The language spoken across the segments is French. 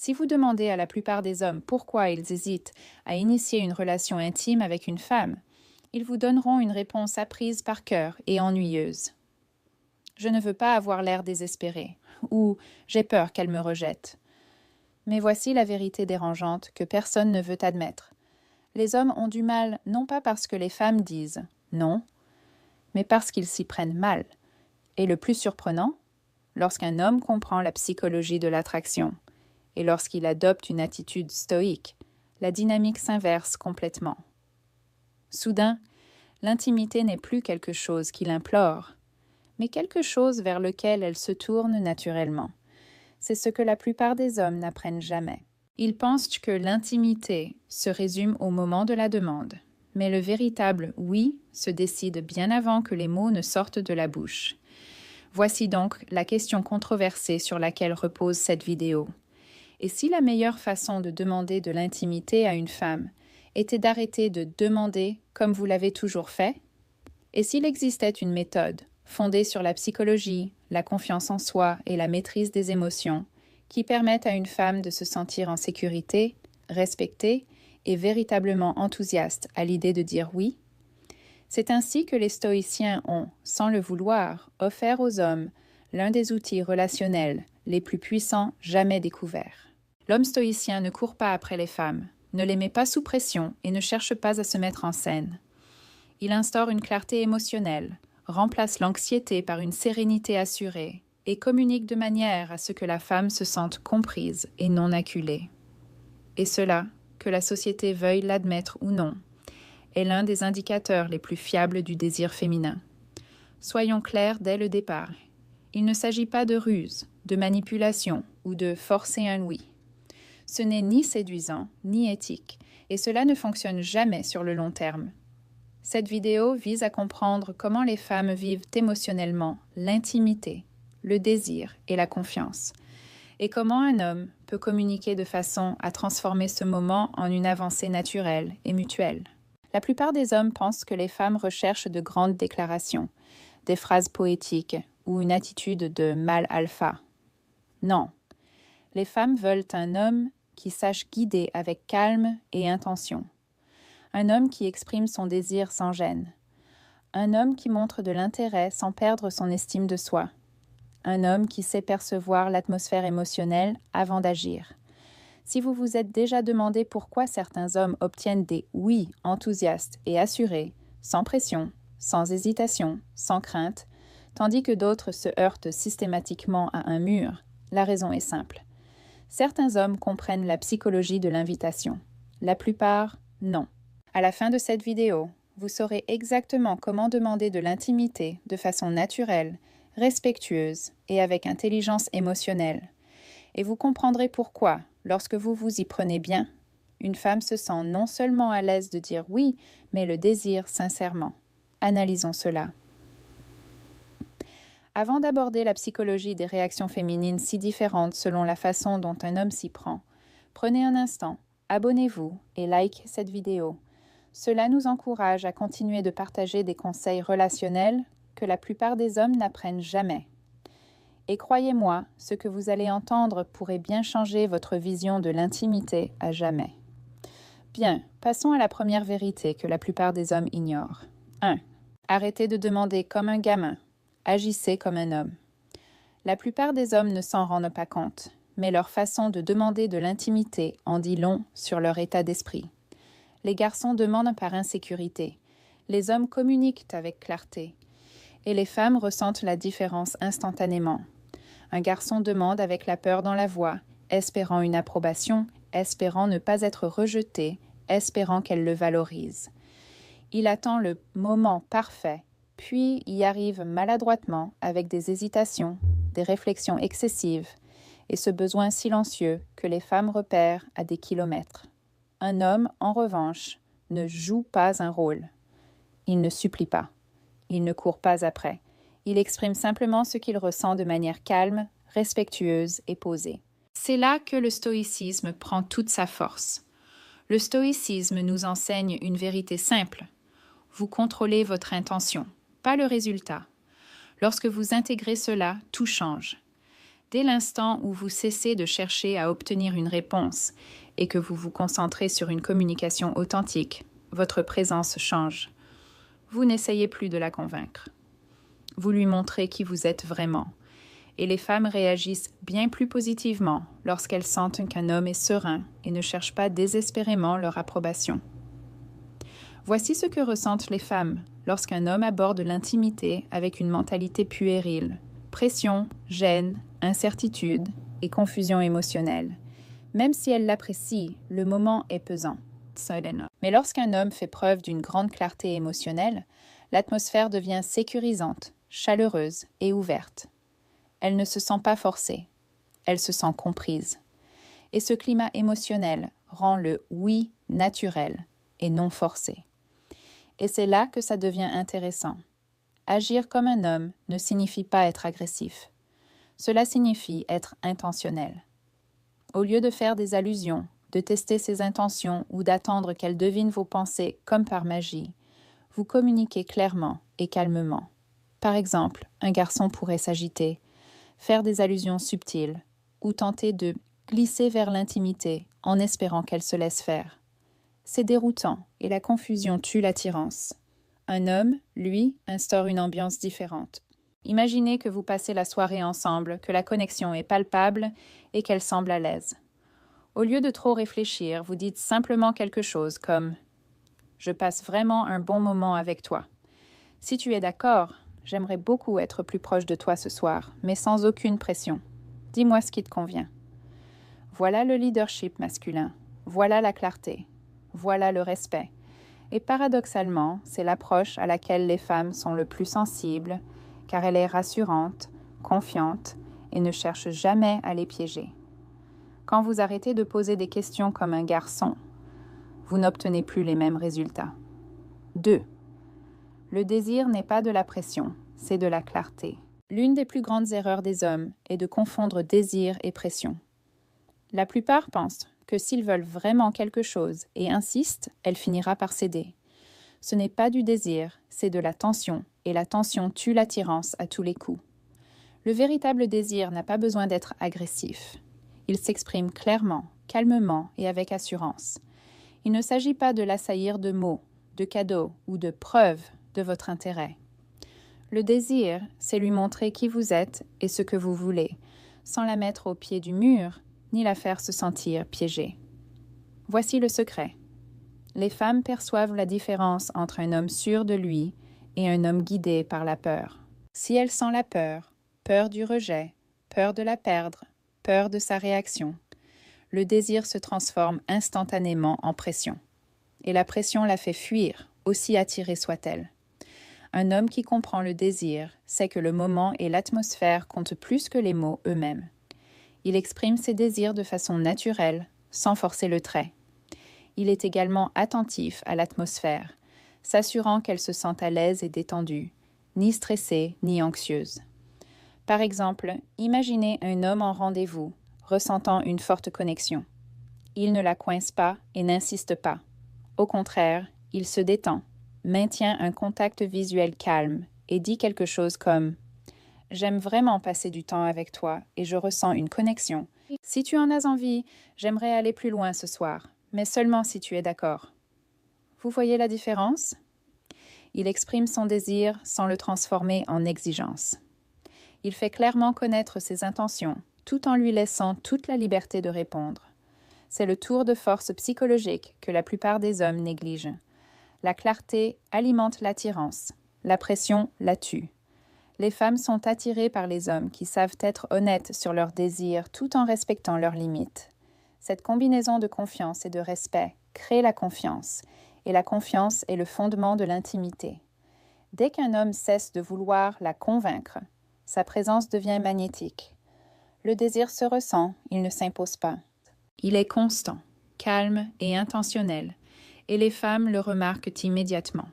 Si vous demandez à la plupart des hommes pourquoi ils hésitent à initier une relation intime avec une femme, ils vous donneront une réponse apprise par cœur et ennuyeuse. Je ne veux pas avoir l'air désespéré, ou j'ai peur qu'elle me rejette. Mais voici la vérité dérangeante que personne ne veut admettre. Les hommes ont du mal non pas parce que les femmes disent non, mais parce qu'ils s'y prennent mal. Et le plus surprenant, lorsqu'un homme comprend la psychologie de l'attraction, et lorsqu'il adopte une attitude stoïque, la dynamique s'inverse complètement. Soudain, l'intimité n'est plus quelque chose qu'il implore, mais quelque chose vers lequel elle se tourne naturellement. C'est ce que la plupart des hommes n'apprennent jamais. Ils pensent que l'intimité se résume au moment de la demande, mais le véritable « oui » se décide bien avant que les mots ne sortent de la bouche. Voici donc la question controversée sur laquelle repose cette vidéo. Et si la meilleure façon de demander de l'intimité à une femme était d'arrêter de demander comme vous l'avez toujours fait? Et s'il existait une méthode fondée sur la psychologie, la confiance en soi et la maîtrise des émotions qui permettent à une femme de se sentir en sécurité, respectée et véritablement enthousiaste à l'idée de dire oui? C'est ainsi que les stoïciens ont, sans le vouloir, offert aux hommes l'un des outils relationnels les plus puissants jamais découverts. L'homme stoïcien ne court pas après les femmes, ne les met pas sous pression et ne cherche pas à se mettre en scène. Il instaure une clarté émotionnelle, remplace l'anxiété par une sérénité assurée et communique de manière à ce que la femme se sente comprise et non acculée. Et cela, que la société veuille l'admettre ou non, est l'un des indicateurs les plus fiables du désir féminin. Soyons clairs dès le départ. Il ne s'agit pas de ruse, de manipulation ou de forcer un oui. Ce n'est ni séduisant, ni éthique, et cela ne fonctionne jamais sur le long terme. Cette vidéo vise à comprendre comment les femmes vivent émotionnellement l'intimité, le désir et la confiance, et comment un homme peut communiquer de façon à transformer ce moment en une avancée naturelle et mutuelle. La plupart des hommes pensent que les femmes recherchent de grandes déclarations, des phrases poétiques ou une attitude de mâle alpha. Non, les femmes veulent un homme qui sache guider avec calme et intention. Un homme qui exprime son désir sans gêne. Un homme qui montre de l'intérêt sans perdre son estime de soi. Un homme qui sait percevoir l'atmosphère émotionnelle avant d'agir. Si vous vous êtes déjà demandé pourquoi certains hommes obtiennent des « oui » enthousiastes et assurés, sans pression, sans hésitation, sans crainte, tandis que d'autres se heurtent systématiquement à un mur, la raison est simple. Certains hommes comprennent la psychologie de l'invitation. La plupart, non. À la fin de cette vidéo, vous saurez exactement comment demander de l'intimité de façon naturelle, respectueuse et avec intelligence émotionnelle. Et vous comprendrez pourquoi, lorsque vous vous y prenez bien, une femme se sent non seulement à l'aise de dire oui, mais le désire sincèrement. Analysons cela. Avant d'aborder la psychologie des réactions féminines si différentes selon la façon dont un homme s'y prend, prenez un instant, abonnez-vous et like cette vidéo. Cela nous encourage à continuer de partager des conseils relationnels que la plupart des hommes n'apprennent jamais. Et croyez-moi, ce que vous allez entendre pourrait bien changer votre vision de l'intimité à jamais. Bien, passons à la première vérité que la plupart des hommes ignorent. 1. Arrêtez de demander comme un gamin. Agissez comme un homme. La plupart des hommes ne s'en rendent pas compte, mais leur façon de demander de l'intimité en dit long sur leur état d'esprit. Les garçons demandent par insécurité. Les hommes communiquent avec clarté. Et les femmes ressentent la différence instantanément. Un garçon demande avec la peur dans la voix, espérant une approbation, espérant ne pas être rejeté, espérant qu'elle le valorise. Il attend le moment parfait, puis y arrive maladroitement avec des hésitations, des réflexions excessives et ce besoin silencieux que les femmes repèrent à des kilomètres. Un homme, en revanche, ne joue pas un rôle. Il ne supplie pas. Il ne court pas après. Il exprime simplement ce qu'il ressent de manière calme, respectueuse et posée. C'est là que le stoïcisme prend toute sa force. Le stoïcisme nous enseigne une vérité simple. Vous contrôlez votre intention, pas le résultat. Lorsque vous intégrez cela, tout change. Dès l'instant où vous cessez de chercher à obtenir une réponse et que vous vous concentrez sur une communication authentique, votre présence change. Vous n'essayez plus de la convaincre. Vous lui montrez qui vous êtes vraiment. Et les femmes réagissent bien plus positivement lorsqu'elles sentent qu'un homme est serein et ne cherche pas désespérément leur approbation. Voici ce que ressentent les femmes lorsqu'un homme aborde l'intimité avec une mentalité puérile, pression, gêne, incertitude et confusion émotionnelle. Même si elles l'apprécient, le moment est pesant. Mais lorsqu'un homme fait preuve d'une grande clarté émotionnelle, l'atmosphère devient sécurisante, chaleureuse et ouverte. Elle ne se sent pas forcée, elle se sent comprise. Et ce climat émotionnel rend le « oui » naturel et non forcé. Et c'est là que ça devient intéressant. Agir comme un homme ne signifie pas être agressif. Cela signifie être intentionnel. Au lieu de faire des allusions, de tester ses intentions ou d'attendre qu'elle devine vos pensées comme par magie, vous communiquez clairement et calmement. Par exemple, un garçon pourrait s'agiter, faire des allusions subtiles ou tenter de glisser vers l'intimité en espérant qu'elle se laisse faire. C'est déroutant et la confusion tue l'attirance. Un homme, lui, instaure une ambiance différente. Imaginez que vous passez la soirée ensemble, que la connexion est palpable et qu'elle semble à l'aise. Au lieu de trop réfléchir, vous dites simplement quelque chose comme « Je passe vraiment un bon moment avec toi. Si tu es d'accord, j'aimerais beaucoup être plus proche de toi ce soir, mais sans aucune pression. Dis-moi ce qui te convient. » Voilà le leadership masculin. Voilà la clarté. Voilà le respect. Et paradoxalement, c'est l'approche à laquelle les femmes sont le plus sensibles, car elle est rassurante, confiante et ne cherche jamais à les piéger. Quand vous arrêtez de poser des questions comme un garçon, vous n'obtenez plus les mêmes résultats. 2. Le désir n'est pas de la pression, c'est de la clarté. L'une des plus grandes erreurs des hommes est de confondre désir et pression. La plupart pensent que s'ils veulent vraiment quelque chose et insistent, elle finira par céder. Ce n'est pas du désir, c'est de la tension, et la tension tue l'attirance à tous les coups. Le véritable désir n'a pas besoin d'être agressif. Il s'exprime clairement, calmement et avec assurance. Il ne s'agit pas de l'assaillir de mots, de cadeaux ou de preuves de votre intérêt. Le désir, c'est lui montrer qui vous êtes et ce que vous voulez, sans la mettre au pied du mur, ni la faire se sentir piégée. Voici le secret. Les femmes perçoivent la différence entre un homme sûr de lui et un homme guidé par la peur. Si elle sent la peur, peur du rejet, peur de la perdre, peur de sa réaction, le désir se transforme instantanément en pression. Et la pression la fait fuir, aussi attirée soit-elle. Un homme qui comprend le désir sait que le moment et l'atmosphère comptent plus que les mots eux-mêmes. Il exprime ses désirs de façon naturelle, sans forcer le trait. Il est également attentif à l'atmosphère, s'assurant qu'elle se sente à l'aise et détendue, ni stressée ni anxieuse. Par exemple, imaginez un homme en rendez-vous, ressentant une forte connexion. Il ne la coince pas et n'insiste pas. Au contraire, il se détend, maintient un contact visuel calme et dit quelque chose comme « J'aime vraiment passer du temps avec toi et je ressens une connexion. Si tu en as envie, j'aimerais aller plus loin ce soir, mais seulement si tu es d'accord. » Vous voyez la différence? Il exprime son désir sans le transformer en exigence. Il fait clairement connaître ses intentions, tout en lui laissant toute la liberté de répondre. C'est le tour de force psychologique que la plupart des hommes négligent. La clarté alimente l'attirance, la pression la tue. Les femmes sont attirées par les hommes qui savent être honnêtes sur leurs désirs tout en respectant leurs limites. Cette combinaison de confiance et de respect crée la confiance, et la confiance est le fondement de l'intimité. Dès qu'un homme cesse de vouloir la convaincre, sa présence devient magnétique. Le désir se ressent, il ne s'impose pas. Il est constant, calme et intentionnel, et les femmes le remarquent immédiatement.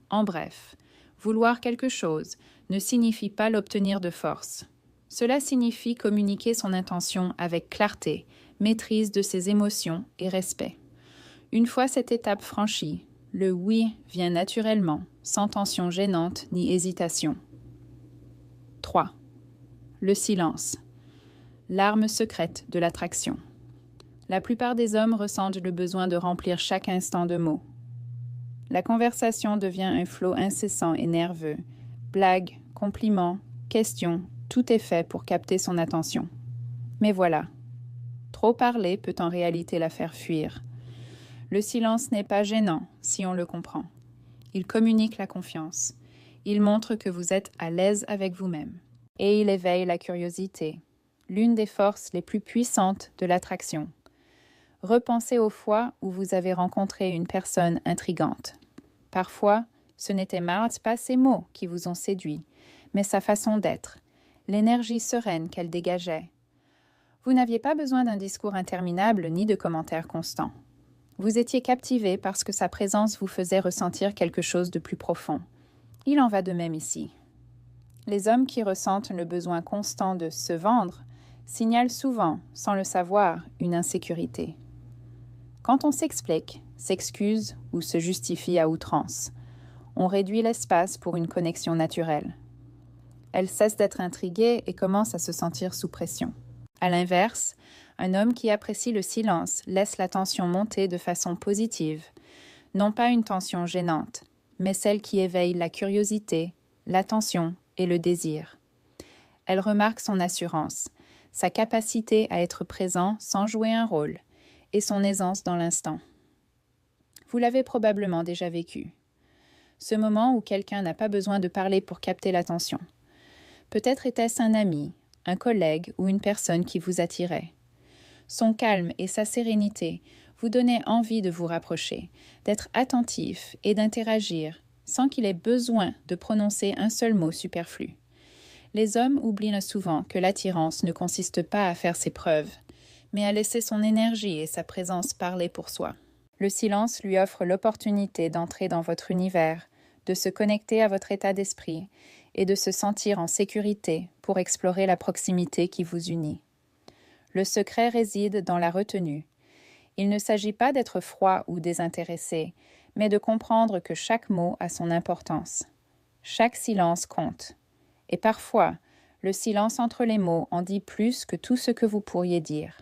En bref, vouloir quelque chose ne signifie pas l'obtenir de force. Cela signifie communiquer son intention avec clarté, maîtrise de ses émotions et respect. Une fois cette étape franchie, le oui vient naturellement, sans tension gênante ni hésitation. 3. Le silence. l'arme secrète de l'attraction. La plupart des hommes ressentent le besoin de remplir chaque instant de mots. La conversation devient un flot incessant et nerveux. Blagues, compliments, questions, tout est fait pour capter son attention. Mais voilà, trop parler peut en réalité la faire fuir. Le silence n'est pas gênant si on le comprend. Il communique la confiance. Il montre que vous êtes à l'aise avec vous-même. Et il éveille la curiosité, l'une des forces les plus puissantes de l'attraction. Repensez aux fois où vous avez rencontré une personne intrigante. Parfois, ce n'était pas ses mots qui vous ont séduit, mais sa façon d'être, l'énergie sereine qu'elle dégageait. Vous n'aviez pas besoin d'un discours interminable ni de commentaires constants. Vous étiez captivé parce que sa présence vous faisait ressentir quelque chose de plus profond. Il en va de même ici. Les hommes qui ressentent le besoin constant de se vendre signalent souvent, sans le savoir, une insécurité. Quand on s'explique, s'excuse ou se justifie à outrance, on réduit l'espace pour une connexion naturelle. Elle cesse d'être intriguée et commence à se sentir sous pression. À l'inverse, un homme qui apprécie le silence laisse la tension monter de façon positive, non pas une tension gênante, mais celle qui éveille la curiosité, l'attention et le désir. Elle remarque son assurance, sa capacité à être présent sans jouer un rôle, et son aisance dans l'instant. Vous l'avez probablement déjà vécu. Ce moment où quelqu'un n'a pas besoin de parler pour capter l'attention. Peut-être était-ce un ami, un collègue ou une personne qui vous attirait. Son calme et sa sérénité vous donnaient envie de vous rapprocher, d'être attentif et d'interagir sans qu'il ait besoin de prononcer un seul mot superflu. Les hommes oublient souvent que l'attirance ne consiste pas à faire ses preuves, mais à laisser son énergie et sa présence parler pour soi. Le silence lui offre l'opportunité d'entrer dans votre univers, de se connecter à votre état d'esprit et de se sentir en sécurité pour explorer la proximité qui vous unit. Le secret réside dans la retenue. Il ne s'agit pas d'être froid ou désintéressé, mais de comprendre que chaque mot a son importance. Chaque silence compte. Et parfois, le silence entre les mots en dit plus que tout ce que vous pourriez dire.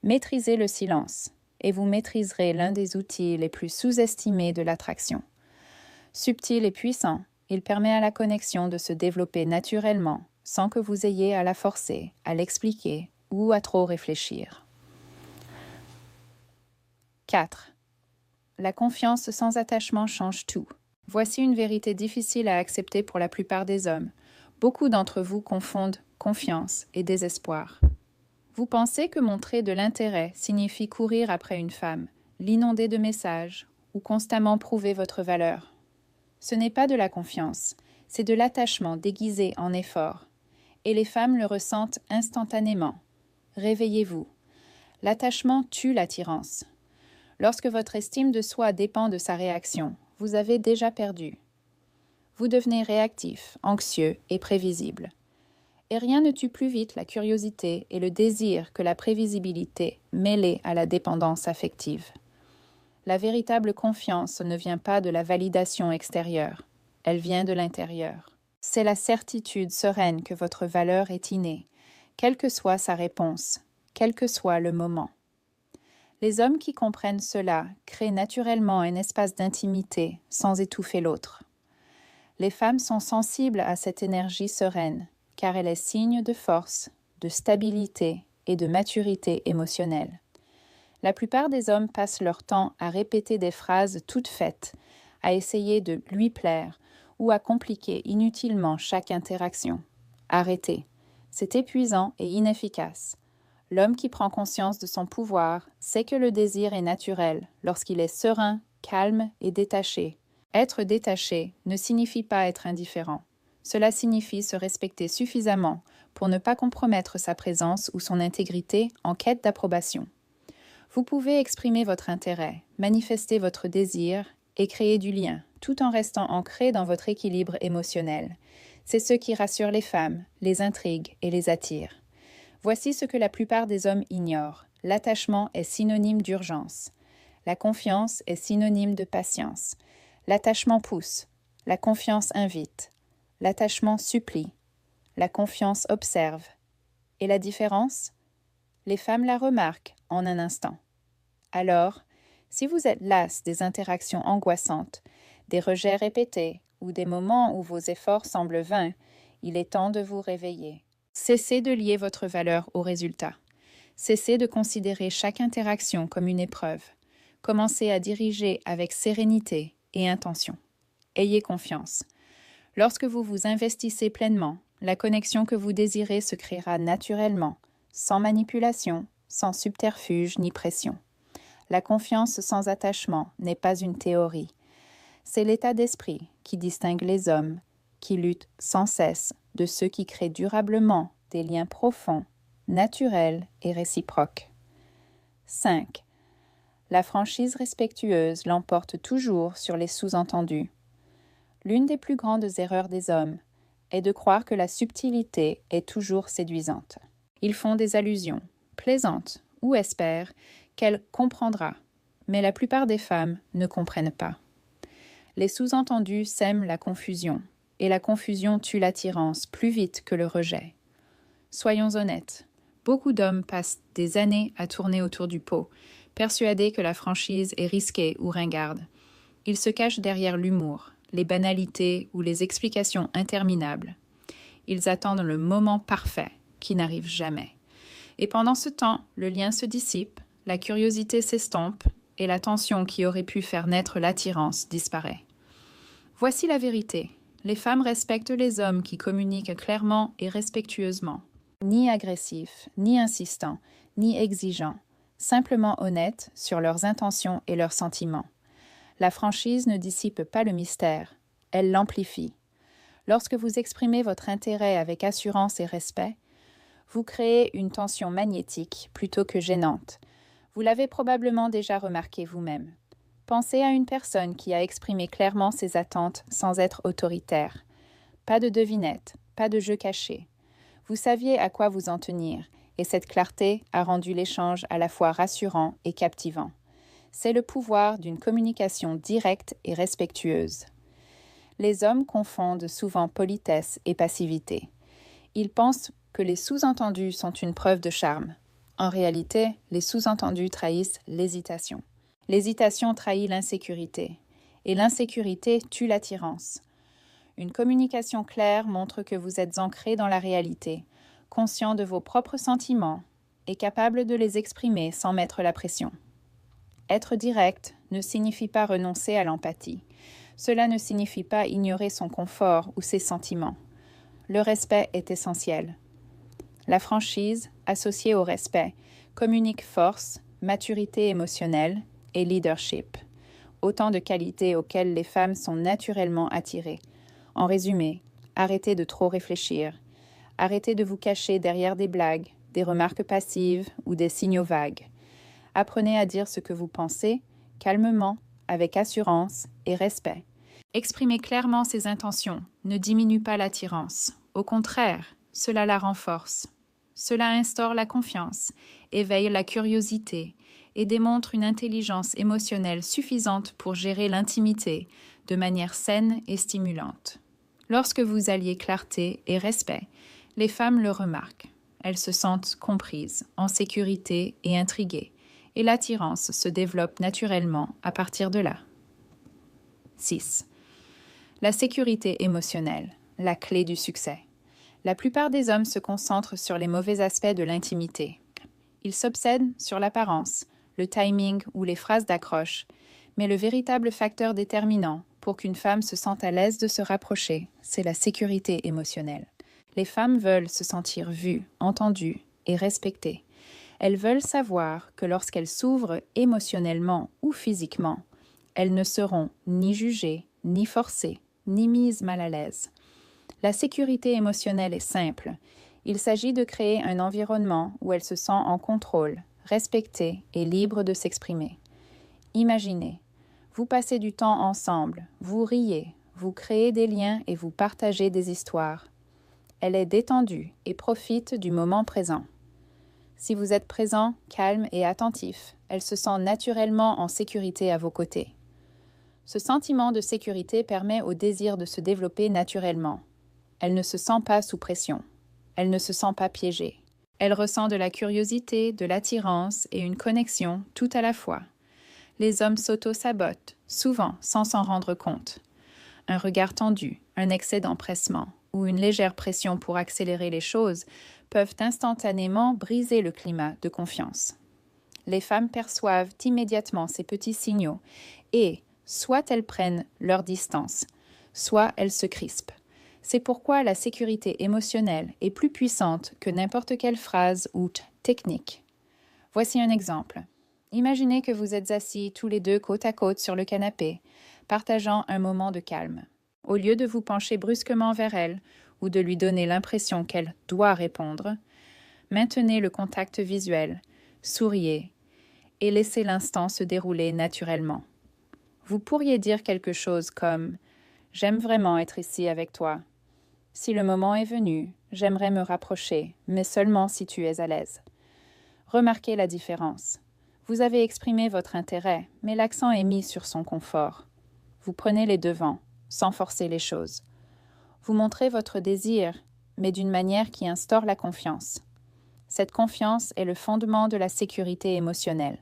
Maîtrisez le silence, et vous maîtriserez l'un des outils les plus sous-estimés de l'attraction. Subtil et puissant, il permet à la connexion de se développer naturellement, sans que vous ayez à la forcer, à l'expliquer ou à trop réfléchir. 4. La confiance sans attachement change tout. Voici une vérité difficile à accepter pour la plupart des hommes. Beaucoup d'entre vous confondent confiance et désespoir. Vous pensez que montrer de l'intérêt signifie courir après une femme, l'inonder de messages ou constamment prouver votre valeur. Ce n'est pas de la confiance, c'est de l'attachement déguisé en effort. Et les femmes le ressentent instantanément. Réveillez-vous. L'attachement tue l'attirance. Lorsque votre estime de soi dépend de sa réaction, vous avez déjà perdu. Vous devenez réactif, anxieux et prévisible. Et rien ne tue plus vite la curiosité et le désir que la prévisibilité mêlée à la dépendance affective. La véritable confiance ne vient pas de la validation extérieure, elle vient de l'intérieur. C'est la certitude sereine que votre valeur est innée, quelle que soit sa réponse, quel que soit le moment. Les hommes qui comprennent cela créent naturellement un espace d'intimité sans étouffer l'autre. Les femmes sont sensibles à cette énergie sereine, car elle est signe de force, de stabilité et de maturité émotionnelle. La plupart des hommes passent leur temps à répéter des phrases toutes faites, à essayer de lui plaire ou à compliquer inutilement chaque interaction. Arrêtez, c'est épuisant et inefficace. L'homme qui prend conscience de son pouvoir sait que le désir est naturel lorsqu'il est serein, calme et détaché. Être détaché ne signifie pas être indifférent. Cela signifie se respecter suffisamment pour ne pas compromettre sa présence ou son intégrité en quête d'approbation. Vous pouvez exprimer votre intérêt, manifester votre désir et créer du lien, tout en restant ancré dans votre équilibre émotionnel. C'est ce qui rassure les femmes, les intrigue et les attire. Voici ce que la plupart des hommes ignorent. L'attachement est synonyme d'urgence. La confiance est synonyme de patience. L'attachement pousse. La confiance invite. L'attachement supplie. La confiance observe. Et la différence? Les femmes la remarquent en un instant. Alors, si vous êtes las des interactions angoissantes, des rejets répétés ou des moments où vos efforts semblent vains, il est temps de vous réveiller. Cessez de lier votre valeur au résultat. Cessez de considérer chaque interaction comme une épreuve. Commencez à diriger avec sérénité et intention. Ayez confiance. Lorsque vous vous investissez pleinement, la connexion que vous désirez se créera naturellement, sans manipulation, sans subterfuge ni pression. La confiance sans attachement n'est pas une théorie. C'est l'état d'esprit qui distingue les hommes, qui luttent sans cesse de ceux qui créent durablement des liens profonds, naturels et réciproques. 5. La franchise respectueuse l'emporte toujours sur les sous-entendus. L'une des plus grandes erreurs des hommes est de croire que la subtilité est toujours séduisante. Ils font des allusions, plaisantes ou espèrent qu'elle comprendra, mais la plupart des femmes ne comprennent pas. Les sous-entendus sèment la confusion, et la confusion tue l'attirance plus vite que le rejet. Soyons honnêtes, beaucoup d'hommes passent des années à tourner autour du pot, persuadés que la franchise est risquée ou ringarde. Ils se cachent derrière l'humour, les banalités ou les explications interminables. Ils attendent le moment parfait, qui n'arrive jamais. Et pendant ce temps, le lien se dissipe, la curiosité s'estompe et la tension qui aurait pu faire naître l'attirance disparaît. Voici la vérité. Les femmes respectent les hommes qui communiquent clairement et respectueusement. Ni agressifs, ni insistants, ni exigeants, simplement honnêtes sur leurs intentions et leurs sentiments. La franchise ne dissipe pas le mystère, elle l'amplifie. Lorsque vous exprimez votre intérêt avec assurance et respect, vous créez une tension magnétique plutôt que gênante. Vous l'avez probablement déjà remarqué vous-même. Pensez à une personne qui a exprimé clairement ses attentes sans être autoritaire. Pas de devinette, pas de jeu caché. Vous saviez à quoi vous en tenir, et cette clarté a rendu l'échange à la fois rassurant et captivant. C'est le pouvoir d'une communication directe et respectueuse. Les hommes confondent souvent politesse et passivité. Ils pensent que les sous-entendus sont une preuve de charme. En réalité, les sous-entendus trahissent l'hésitation. L'hésitation trahit l'insécurité, et l'insécurité tue l'attirance. Une communication claire montre que vous êtes ancré dans la réalité, conscient de vos propres sentiments et capable de les exprimer sans mettre la pression. Être direct ne signifie pas renoncer à l'empathie. Cela ne signifie pas ignorer son confort ou ses sentiments. Le respect est essentiel. La franchise, associée au respect, communique force, maturité émotionnelle et leadership, autant de qualités auxquelles les femmes sont naturellement attirées. En résumé, arrêtez de trop réfléchir. Arrêtez de vous cacher derrière des blagues, des remarques passives ou des signaux vagues. Apprenez à dire ce que vous pensez, calmement, avec assurance et respect. Exprimer clairement ses intentions ne diminue pas l'attirance. Au contraire, cela la renforce. Cela instaure la confiance, éveille la curiosité et démontre une intelligence émotionnelle suffisante pour gérer l'intimité de manière saine et stimulante. Lorsque vous alliez clarté et respect, les femmes le remarquent. Elles se sentent comprises, en sécurité et intriguées, et l'attirance se développe naturellement à partir de là. 6. La sécurité émotionnelle, la clé du succès. La plupart des hommes se concentrent sur les mauvais aspects de l'intimité. Ils s'obsèdent sur l'apparence, le timing ou les phrases d'accroche, mais le véritable facteur déterminant pour qu'une femme se sente à l'aise de se rapprocher, c'est la sécurité émotionnelle. Les femmes veulent se sentir vues, entendues et respectées. Elles veulent savoir que lorsqu'elles s'ouvrent émotionnellement ou physiquement, elles ne seront ni jugées, ni forcées, ni mises mal à l'aise. La sécurité émotionnelle est simple. Il s'agit de créer un environnement où elle se sent en contrôle, respectée et libre de s'exprimer. Imaginez, vous passez du temps ensemble, vous riez, vous créez des liens et vous partagez des histoires. Elle est détendue et profite du moment présent. Si vous êtes présent, calme et attentif, elle se sent naturellement en sécurité à vos côtés. Ce sentiment de sécurité permet au désir de se développer naturellement. Elle ne se sent pas sous pression. Elle ne se sent pas piégée. Elle ressent de la curiosité, de l'attirance et une connexion tout à la fois. Les hommes s'auto-sabotent, souvent sans s'en rendre compte. Un regard tendu, un excès d'empressement ou une légère pression pour accélérer les choses peuvent instantanément briser le climat de confiance. Les femmes perçoivent immédiatement ces petits signaux et, soit elles prennent leur distance, soit elles se crispent. C'est pourquoi la sécurité émotionnelle est plus puissante que n'importe quelle phrase ou technique. Voici un exemple. Imaginez que vous êtes assis tous les deux côte à côte sur le canapé, partageant un moment de calme. Au lieu de vous pencher brusquement vers elle ou de lui donner l'impression qu'elle doit répondre, maintenez le contact visuel, souriez et laissez l'instant se dérouler naturellement. Vous pourriez dire quelque chose comme « J'aime vraiment être ici avec toi. Si le moment est venu, j'aimerais me rapprocher, mais seulement si tu es à l'aise. » Remarquez la différence. Vous avez exprimé votre intérêt, mais l'accent est mis sur son confort. Vous prenez les devants, sans forcer les choses. Vous montrez votre désir, mais d'une manière qui instaure la confiance. Cette confiance est le fondement de la sécurité émotionnelle.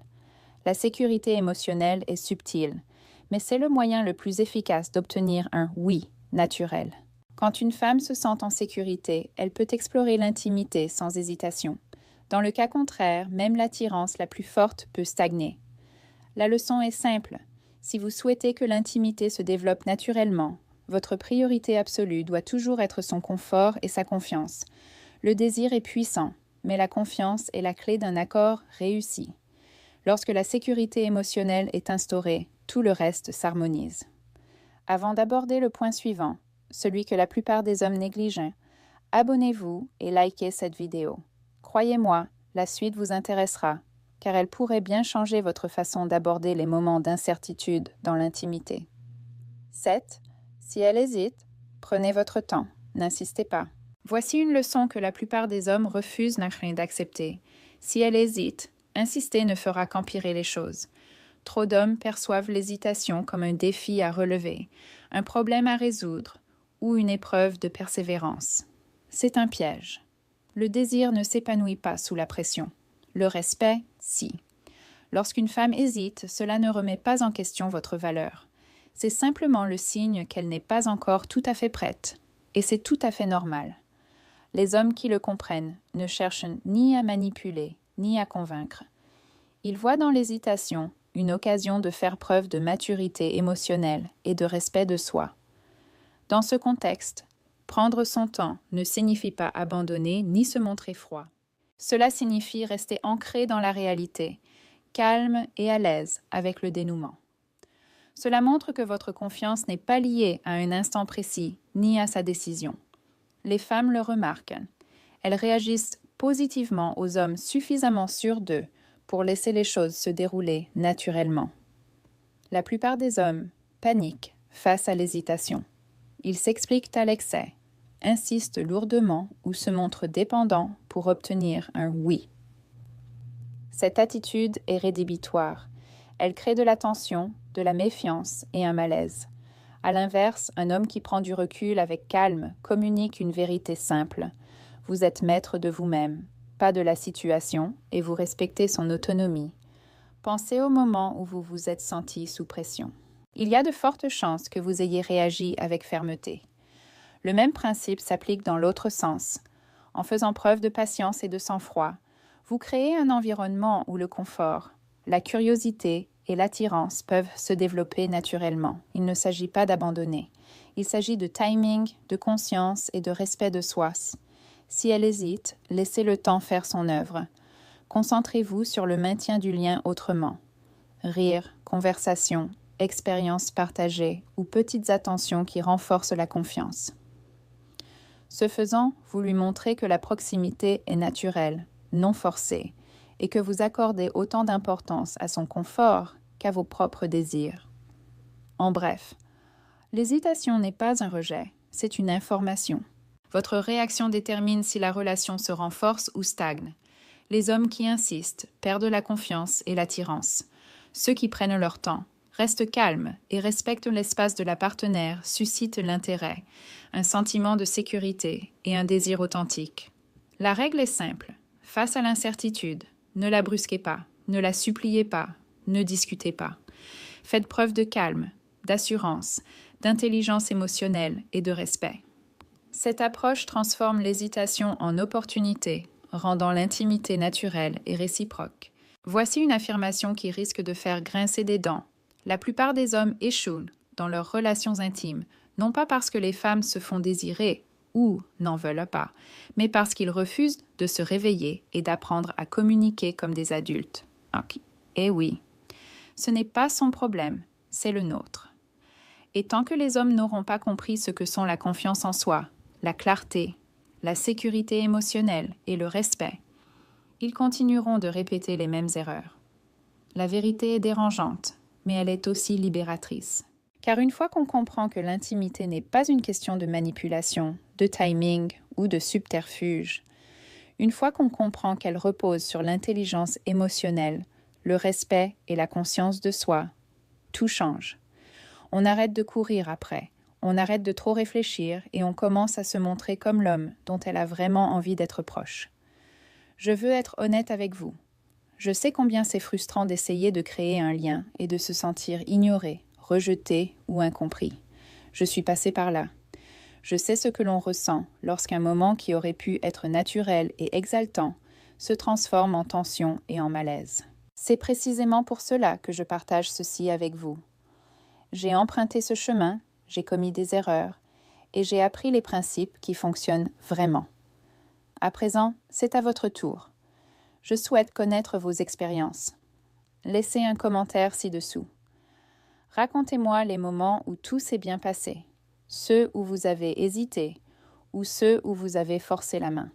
La sécurité émotionnelle est subtile, mais c'est le moyen le plus efficace d'obtenir un « oui » naturel. Quand une femme se sent en sécurité, elle peut explorer l'intimité sans hésitation. Dans le cas contraire, même l'attirance la plus forte peut stagner. La leçon est simple. Si vous souhaitez que l'intimité se développe naturellement, votre priorité absolue doit toujours être son confort et sa confiance. Le désir est puissant, mais la confiance est la clé d'un accord réussi. Lorsque la sécurité émotionnelle est instaurée, tout le reste s'harmonise. Avant d'aborder le point suivant, celui que la plupart des hommes négligent, abonnez-vous et likez cette vidéo. Croyez-moi, la suite vous intéressera, car elle pourrait bien changer votre façon d'aborder les moments d'incertitude dans l'intimité. 7. Si elle hésite, prenez votre temps, n'insistez pas. Voici une leçon que la plupart des hommes refusent d'accepter. Si elle hésite, insister ne fera qu'empirer les choses. Trop d'hommes perçoivent l'hésitation comme un défi à relever, un problème à résoudre ou une épreuve de persévérance. C'est un piège. Le désir ne s'épanouit pas sous la pression. Le respect, si. Lorsqu'une femme hésite, cela ne remet pas en question votre valeur. C'est simplement le signe qu'elle n'est pas encore tout à fait prête, et c'est tout à fait normal. Les hommes qui le comprennent ne cherchent ni à manipuler, ni à convaincre. Ils voient dans l'hésitation une occasion de faire preuve de maturité émotionnelle et de respect de soi. Dans ce contexte, prendre son temps ne signifie pas abandonner ni se montrer froid. Cela signifie rester ancré dans la réalité, calme et à l'aise avec le dénouement. Cela montre que votre confiance n'est pas liée à un instant précis ni à sa décision. Les femmes le remarquent. Elles réagissent positivement aux hommes suffisamment sûrs d'eux pour laisser les choses se dérouler naturellement. La plupart des hommes paniquent face à l'hésitation. Ils s'expliquent à l'excès, insistent lourdement ou se montrent dépendants pour obtenir un oui. Cette attitude est rédhibitoire. Elle crée de la tension, de la méfiance et un malaise. À l'inverse, un homme qui prend du recul avec calme communique une vérité simple. Vous êtes maître de vous-même, pas de la situation, et vous respectez son autonomie. Pensez au moment où vous vous êtes senti sous pression. Il y a de fortes chances que vous ayez réagi avec fermeté. Le même principe s'applique dans l'autre sens. En faisant preuve de patience et de sang-froid, vous créez un environnement où le confort, la curiosité et l'attirance peuvent se développer naturellement. Il ne s'agit pas d'abandonner. Il s'agit de timing, de conscience et de respect de soi. Si elle hésite, laissez le temps faire son œuvre. Concentrez-vous sur le maintien du lien autrement. Rire, conversation, expériences partagées ou petites attentions qui renforcent la confiance. Ce faisant, vous lui montrez que la proximité est naturelle, non forcée, et que vous accordez autant d'importance à son confort qu'à vos propres désirs. En bref, l'hésitation n'est pas un rejet, c'est une information. Votre réaction détermine si la relation se renforce ou stagne. Les hommes qui insistent perdent la confiance et l'attirance. Ceux qui prennent leur temps, restent calmes et respectent l'espace de la partenaire suscitent l'intérêt, un sentiment de sécurité et un désir authentique. La règle est simple. Face à l'incertitude, ne la brusquez pas, ne la suppliez pas, ne discutez pas. Faites preuve de calme, d'assurance, d'intelligence émotionnelle et de respect. Cette approche transforme l'hésitation en opportunité, rendant l'intimité naturelle et réciproque. Voici une affirmation qui risque de faire grincer des dents. La plupart des hommes échouent dans leurs relations intimes, non pas parce que les femmes se font désirer ou n'en veulent pas, mais parce qu'ils refusent de se réveiller et d'apprendre à communiquer comme des adultes. Eh oui, ce n'est pas son problème, c'est le nôtre. Et tant que les hommes n'auront pas compris ce que sont la confiance en soi, la clarté, la sécurité émotionnelle et le respect, ils continueront de répéter les mêmes erreurs. La vérité est dérangeante, mais elle est aussi libératrice. Car une fois qu'on comprend que l'intimité n'est pas une question de manipulation, de timing ou de subterfuge, une fois qu'on comprend qu'elle repose sur l'intelligence émotionnelle, le respect et la conscience de soi, tout change. On arrête de courir après, on arrête de trop réfléchir et on commence à se montrer comme l'homme dont elle a vraiment envie d'être proche. Je veux être honnête avec vous. Je sais combien c'est frustrant d'essayer de créer un lien et de se sentir ignoré, rejeté ou incompris. Je suis passée par là. Je sais ce que l'on ressent lorsqu'un moment qui aurait pu être naturel et exaltant se transforme en tension et en malaise. C'est précisément pour cela que je partage ceci avec vous. J'ai emprunté ce chemin, j'ai commis des erreurs et j'ai appris les principes qui fonctionnent vraiment. À présent, c'est à votre tour. Je souhaite connaître vos expériences. Laissez un commentaire ci-dessous. Racontez-moi les moments où tout s'est bien passé, ceux où vous avez hésité ou ceux où vous avez forcé la main.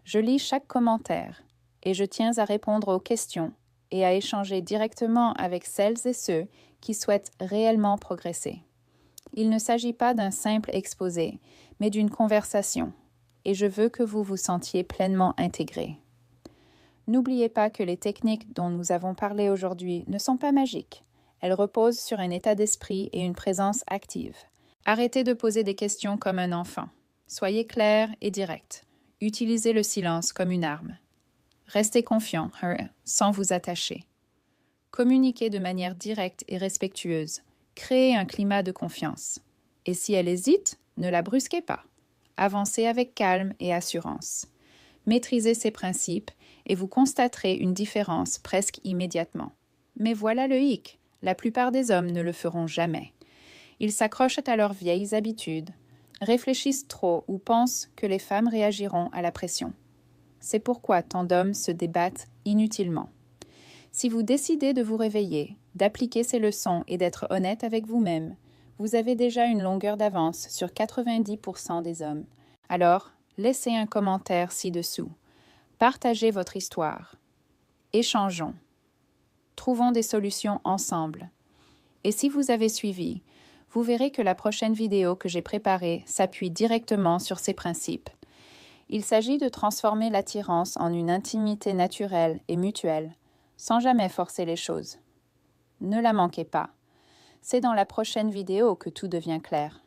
Je lis chaque commentaire et je tiens à répondre aux questions et à échanger directement avec celles et ceux qui souhaitent réellement progresser. Il ne s'agit pas d'un simple exposé, mais d'une conversation, et je veux que vous vous sentiez pleinement intégré. N'oubliez pas que les techniques dont nous avons parlé aujourd'hui ne sont pas magiques. Elles reposent sur un état d'esprit et une présence active. Arrêtez de poser des questions comme un enfant. Soyez clair et direct. Utilisez le silence comme une arme. Restez confiant, sans vous attacher. Communiquez de manière directe et respectueuse. Créez un climat de confiance. Et si elle hésite, ne la brusquez pas. Avancez avec calme et assurance. Maîtrisez ces principes et vous constaterez une différence presque immédiatement. Mais voilà le hic, la plupart des hommes ne le feront jamais. Ils s'accrochent à leurs vieilles habitudes, réfléchissent trop ou pensent que les femmes réagiront à la pression. C'est pourquoi tant d'hommes se débattent inutilement. Si vous décidez de vous réveiller, d'appliquer ces leçons et d'être honnête avec vous-même, vous avez déjà une longueur d'avance sur 90% des hommes. Alors, laissez un commentaire ci-dessous. Partagez votre histoire. Échangeons. Trouvons des solutions ensemble. Et si vous avez suivi, vous verrez que la prochaine vidéo que j'ai préparée s'appuie directement sur ces principes. Il s'agit de transformer l'attirance en une intimité naturelle et mutuelle, sans jamais forcer les choses. Ne la manquez pas. C'est dans la prochaine vidéo que tout devient clair.